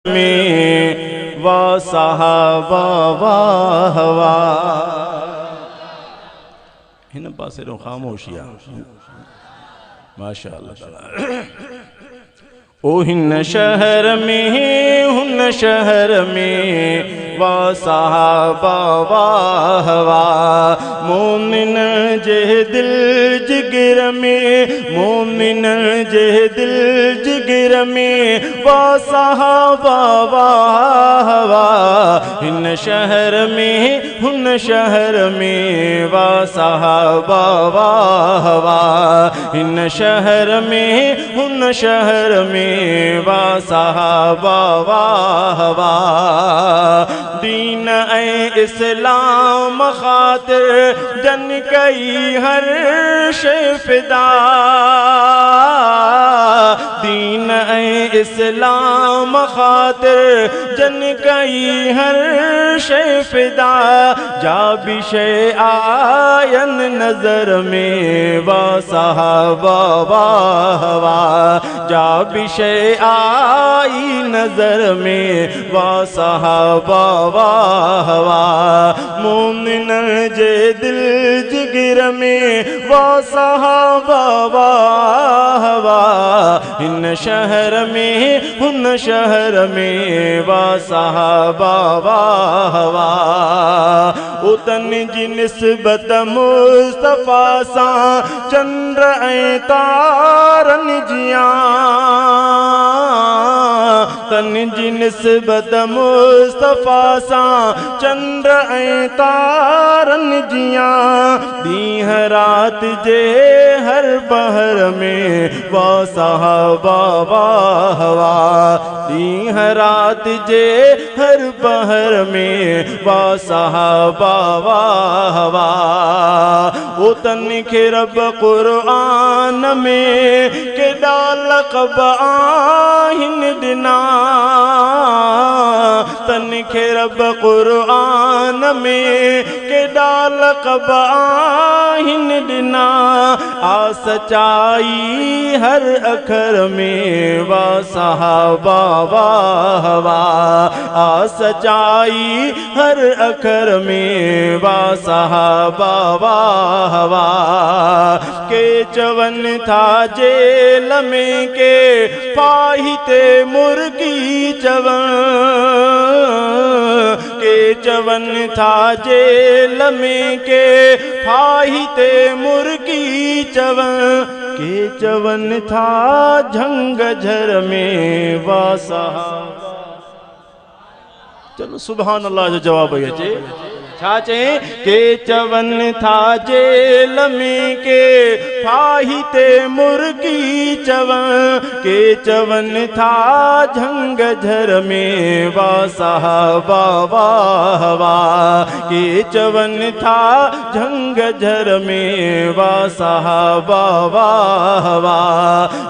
में व सहाबा वाहवा हिन पासे रो खामोशिया माशाअल्लाह। ओ हिन शहर में हुन शहर में व सहाबा वाहवा मोमिन जे दिल जिगर में मोमिन जे दिल जिगर में व सहाबा वाहवा हिन शहर में हुन शहर में व सहाबा वाहवा हिन शहर में हुन शहर में वा सहाबा वाहवा दीन ए इस्लाम खातिर जन कई हर शे फिदा दीन ए इस्लाम खातिर जन कई हर शे फिदा जा भी शे आयन नजर में वा सहाबा वाहवा जा भी शे आई नजर में वा सहाबा वाहवा मोमिन जे दिल जिगर में वा सहाबा वाहवा इन शहर में हुन शहर में वा सहाबा वाहवा उतन जी निस्बत मुस्तफा सा चंद्र ऐं तारन जिया तन जी निस्बत मुस्तफा सा चंद्र ऐं तारन जिया दीह रात जे हर बहर में वा सहाबा वाहवा दीह रात जे हर बहर में वा सहाबा वाहवा ओ तन खे रब क़ुरआन में केॾा लक़ब आहिनि ॾिना तन खे रब क़ुरआन में केॾा लक़ब आहिनि ॾिना आ सचाई हर अखर में वा सहाबा वाहवा आ सचाई हर अखर में वा सहाबा वाहवा के चवन था जेल में के फाहिते मुर्गी चवन के चवन था जेल में के फाहिते मुर्गी चवन के चवन था झंगझर में वा सहाबा। चलो सुभान अल्लाह जो जवाब अचे छा चए के चवन था जेल में के फाहिते मुर्गी चवन के चवन था झंगझर में वा सहाबा वाहवा के चवन था झंगझर में वा सहाबा वाहवा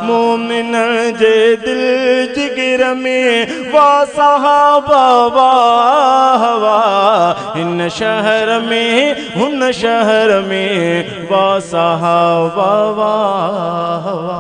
मोमिन जे दिल जिगर में वा सहाबा वाहवा इन शहर में हुन शहर में वा सहाबा वाहवा।